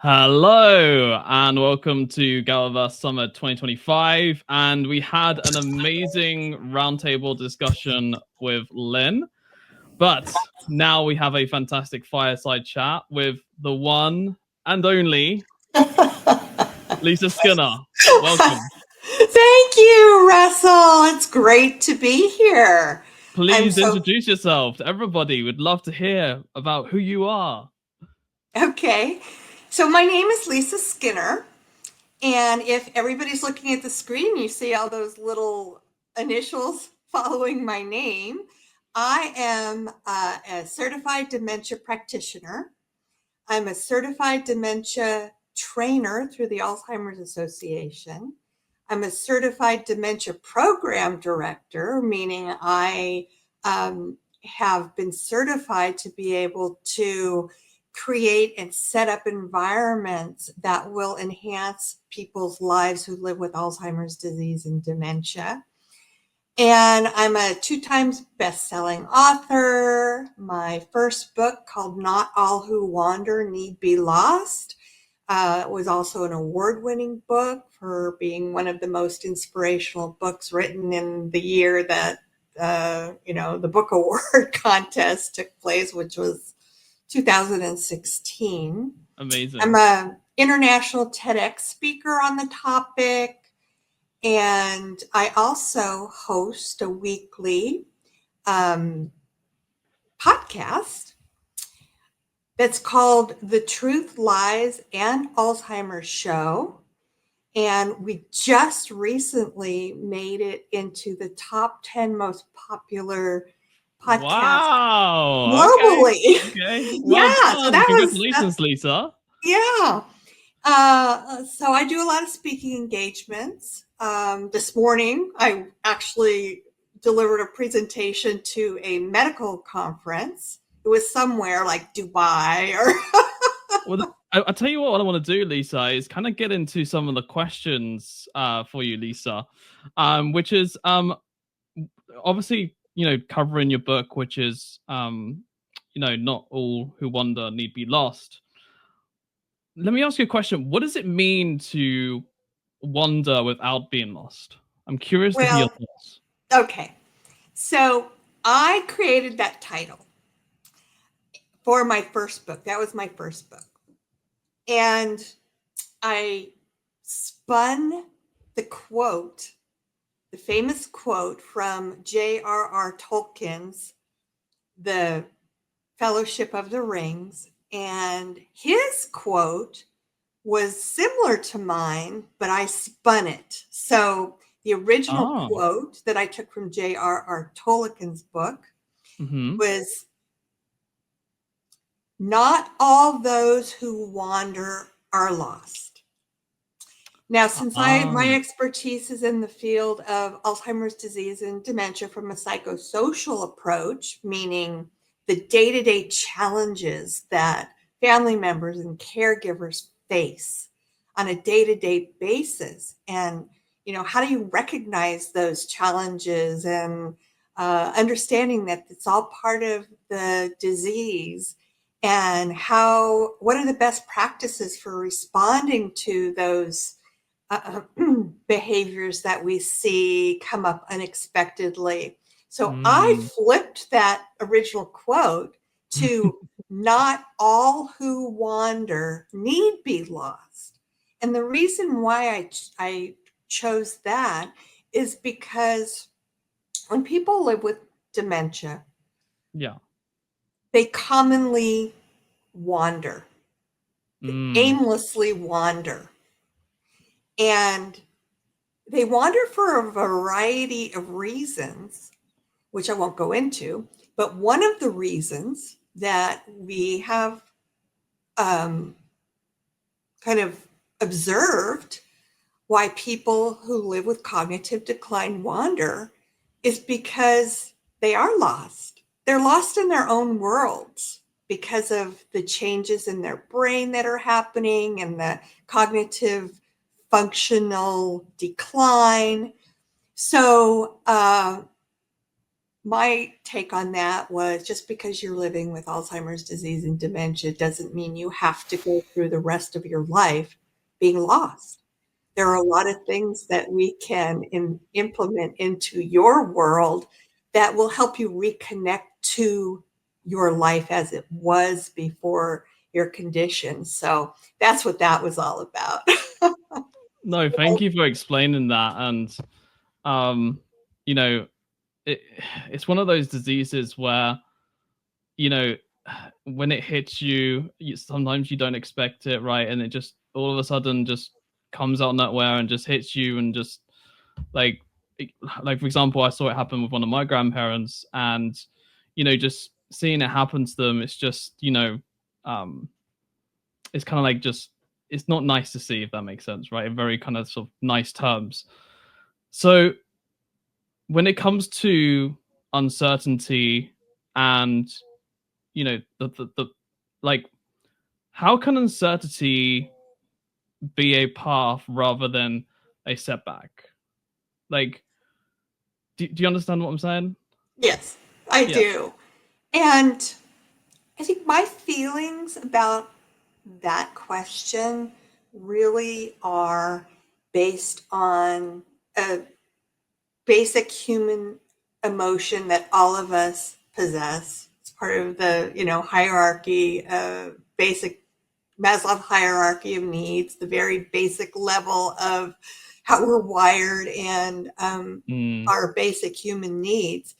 Hello and welcome to GatherVerse Summer 2025, and we had an amazing roundtable discussion with Lynn, but now we have a fantastic fireside chat with the one and only Lisa Skinner. Welcome. Thank you, Russell. It's great to be here. Please introduce yourself to everybody. We'd love to hear about who you are. Okay. So my name is Lisa Skinner, and if everybody's looking at the screen, you see all those little initials following my name. I am a certified dementia practitioner. I'm a certified dementia trainer through the Alzheimer's Association. I'm a certified dementia program director, meaning I have been certified to be able to create and set up environments that will enhance people's lives who live with Alzheimer's disease and dementia. And I'm a 2-time best-selling author. My first book, called Not All Who Wander Need Be Lost, was also an award-winning book for being one of the most inspirational books written in the year that the book award contest took place, which was 2016. Amazing. I'm an international TEDx speaker on the topic, and I also host a weekly podcast that's called The Truth, Lies, and Alzheimer's Show. And we just recently made it into the top 10 most popular podcasts globally. Okay. Well done. So congratulations, Lisa. Yeah. So I do a lot of speaking engagements. This morning, I actually delivered a presentation to a medical conference. It was somewhere like Dubai or... Well, I'll tell you what I want to do, Lisa, is kind of get into some of the questions for you, Lisa, which is obviously, covering your book, which is, Not All Who Wander Need Be Lost. Let me ask you a question. What does it mean to wander without being lost? I'm curious to hear your thoughts. Okay. So I created that title for my first book. That was my first book. And I spun the quote, the famous quote from J.R.R. Tolkien's The Fellowship of the Rings. And his quote was similar to mine, but I spun it. So the original quote that I took from J.R.R. Tolkien's book was, "Not all those who wander are lost." Now, since my expertise is in the field of Alzheimer's disease and dementia from a psychosocial approach, meaning the day-to-day challenges that family members and caregivers face on a day-to-day basis, and how do you recognize those challenges and understanding that it's all part of the disease, and what are the best practices for responding to those behaviors that we see come up unexpectedly. So I flipped that original quote to "Not all who wander need be lost." And the reason why I chose that is because when people live with dementia, they commonly wander, aimlessly wander. And they wander for a variety of reasons, which I won't go into. But one of the reasons that we have kind of observed why people who live with cognitive decline wander is because they are lost. They're lost in their own worlds because of the changes in their brain that are happening and the cognitive functional decline. So my take on that was, just because you're living with Alzheimer's disease and dementia doesn't mean you have to go through the rest of your life being lost. There are a lot of things that we can implement into your world that will help you reconnect to your life as it was before your condition. So that's what that was all about. No, thank you for explaining that. And you know, it's one of those diseases where, you know, when it hits you, sometimes you don't expect it, right? And it just all of a sudden just comes out of nowhere and just hits you, and just like like for example, I saw it happen with one of my grandparents, and just seeing it happen to them, it's just it's kind of like, just it's not nice to see, if that makes sense, right? In very kind of sort of nice terms. So when it comes to uncertainty and the like, how can uncertainty be a path rather than a setback? Like, do you understand what I'm saying? Yes, I Yeah. do. And I think my feelings about that question really are based on a basic human emotion that all of us possess. It's part of the, hierarchy, basic Maslow hierarchy of needs, the very basic level of how we're wired and our basic human needs.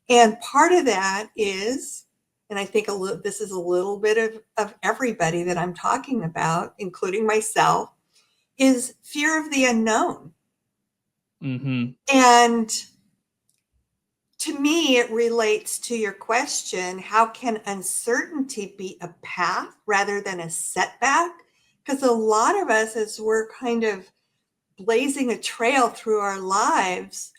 And part of that is, and I think this is a little bit of everybody that I'm talking about, including myself, is fear of the unknown. Mm-hmm. And to me, it relates to your question, how can uncertainty be a path rather than a setback? Because a lot of us, as we're kind of blazing a trail through our lives,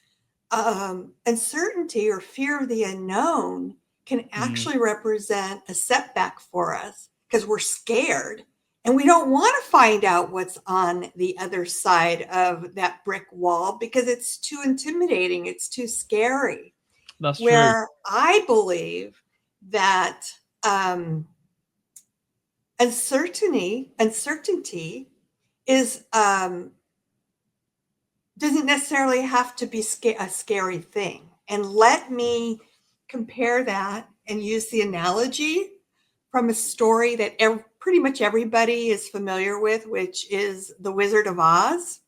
uncertainty or fear of the unknown can actually represent a setback for us because we're scared and we don't want to find out what's on the other side of that brick wall because it's too intimidating, it's too scary. That's true. Where I believe that uncertainty is doesn't necessarily have to be a scary thing. And let me compare that and use the analogy from a story that pretty much everybody is familiar with, which is The Wizard of Oz,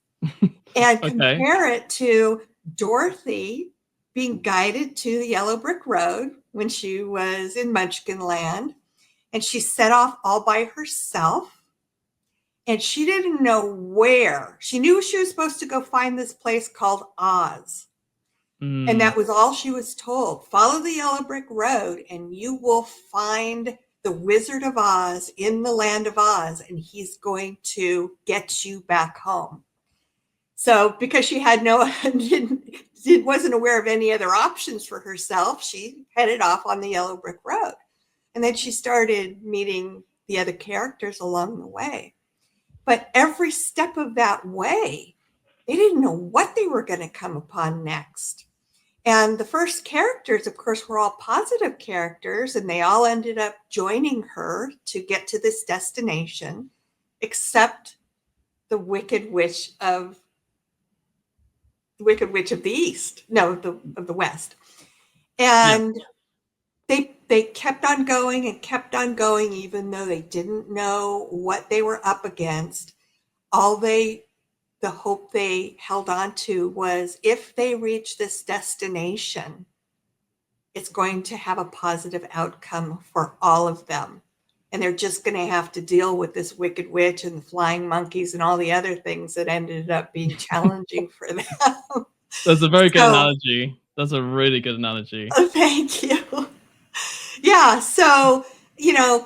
and Okay. compare it to Dorothy being guided to the yellow brick road when she was in Munchkin Land, and she set off all by herself. And she didn't know where. She knew she was supposed to go find this place called Oz. And that was all she was told. Follow the yellow brick road and you will find the Wizard of Oz in the land of Oz, and he's going to get you back home. So because she had wasn't aware of any other options for herself, she headed off on the yellow brick road. And then she started meeting the other characters along the way. But every step of that way, they didn't know what they were going to come upon next. And the first characters, of course, were all positive characters, and they all ended up joining her to get to this destination, except the Wicked Witch of the East, no, of the West. And they kept on going and kept on going, even though they didn't know what they were up against. The hope they held on to was, if they reach this destination, it's going to have a positive outcome for all of them. And they're just going to have to deal with this wicked witch and the flying monkeys and all the other things that ended up being challenging for them. That's a very good analogy. That's a really good analogy. Thank you. Yeah. So,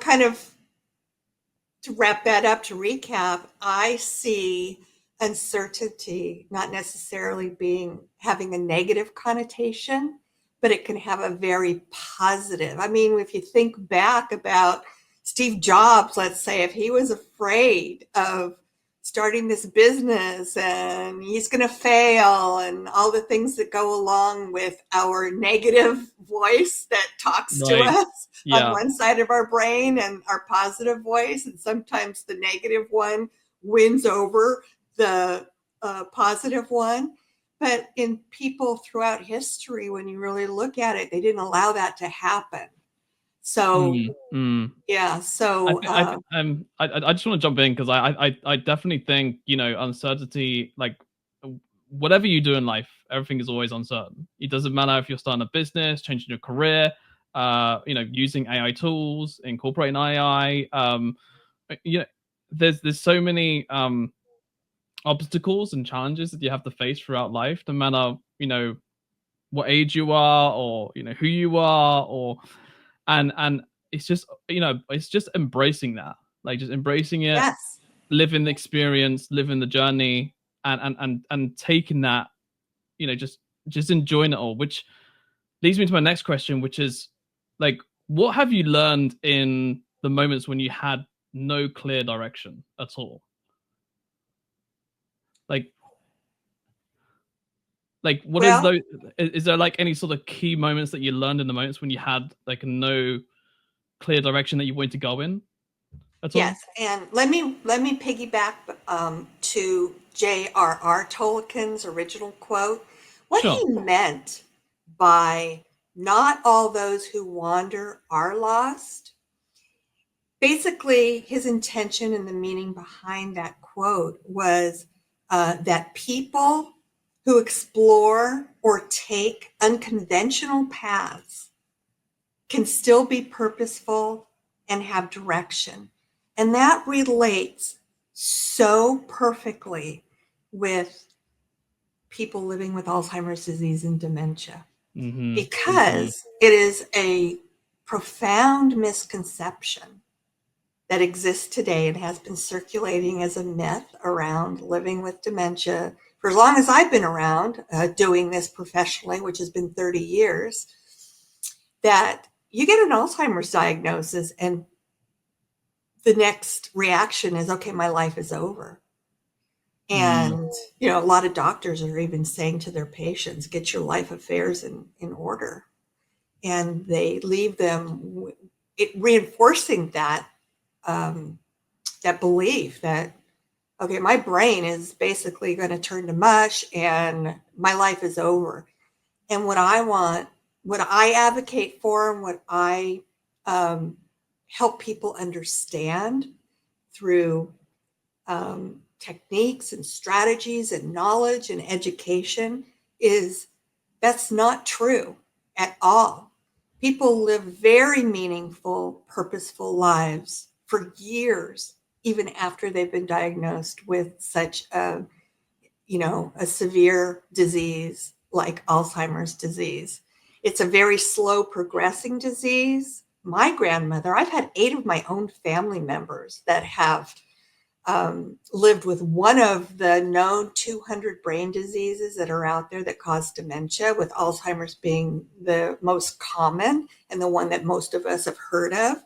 kind of to wrap that up, to recap, I see uncertainty not necessarily having a negative connotation, but it can have a very positive. I mean, if you think back about Steve Jobs, let's say, if he was afraid of starting this business and he's going to fail and all the things that go along with our negative voice that talks to Right. us on Yeah. one side of our brain and our positive voice, and sometimes the negative one wins over the positive one. But in people throughout history, when you really look at it, they didn't allow that to happen. So yeah, I so think I just want to jump in because I definitely think, you know, uncertainty, like whatever you do in life, everything is always uncertain. It doesn't matter if you're starting a business, changing your career, you know, using AI tools, incorporating AI. You know, there's so many obstacles and challenges that you have to face throughout life, no matter, you know, what age you are, or you know who you are, or and it's just, you know, it's just embracing that, like just embracing it, yes. living the experience, living the journey, and taking that, you know, just enjoying it all. Which leads me to my next question, which is like, what have you learned in the moments when you had no clear direction at all? Like what is Well, those? Is there like any sort of key moments that you learned in the moments when you had like no clear direction that you wanted to go in at all? yes, and let me piggyback to J.R.R. Tolkien's original quote. What Sure. he meant by "not all those who wander are lost," basically his intention and the meaning behind that quote was that people who explore or take unconventional paths can still be purposeful and have direction. And that relates so perfectly with people living with Alzheimer's disease and dementia, Mm-hmm. Mm-hmm. because it is a profound misconception that exists today and has been circulating as a myth around living with dementia for as long as I've been around doing this professionally, which has been 30 years, that you get an Alzheimer's diagnosis and the next reaction is, okay, my life is over. Mm. And, you know, a lot of doctors are even saying to their patients, get your life affairs in order. And they leave them reinforcing um, that belief that, okay, my brain is basically going to turn to mush and my life is over. And what I advocate for, and what I um, help people understand through techniques and strategies and knowledge and education is that's not true at all. People live very meaningful, purposeful lives for years, even after they've been diagnosed with such a severe disease like Alzheimer's disease. It's a very slow progressing disease. My grandmother, I've had 8 of my own family members that have lived with one of the known 200 brain diseases that are out there that cause dementia, with Alzheimer's being the most common and the one that most of us have heard of.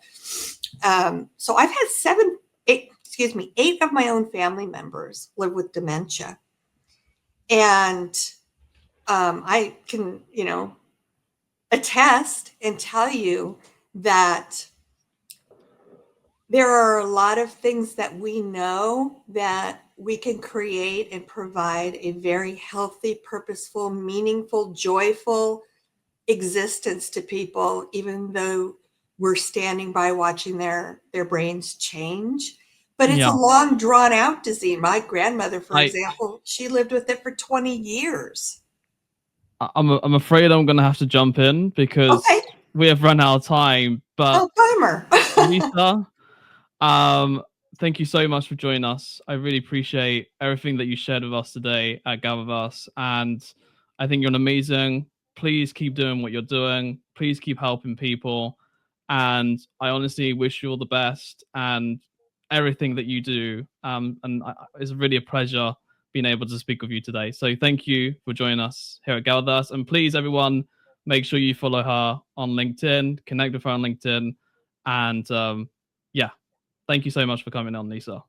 So I've had 8 of my own family members live with dementia. And I can, attest and tell you that there are a lot of things that we know that we can create and provide a very healthy, purposeful, meaningful, joyful existence to people, even though we're standing by watching their brains change. But it's a Yeah. long, drawn out disease. My grandmother, for I example, she lived with it for 20 years. I'm afraid I'm gonna have to jump in Okay. because we have run out of time. But Oh, bummer. Lisa, um, thank you so much for joining us. I really appreciate everything that you shared with us today at GatherVerse, and I think you're an amazing. Please keep doing what you're doing. Please keep helping people, and I honestly wish you all the best and everything that you do. And it's really a pleasure being able to speak with you today. So thank you for joining us here at GatherVerse. And please, everyone, make sure you follow her on LinkedIn, connect with her on LinkedIn. And yeah, thank you so much for coming on, Lisa.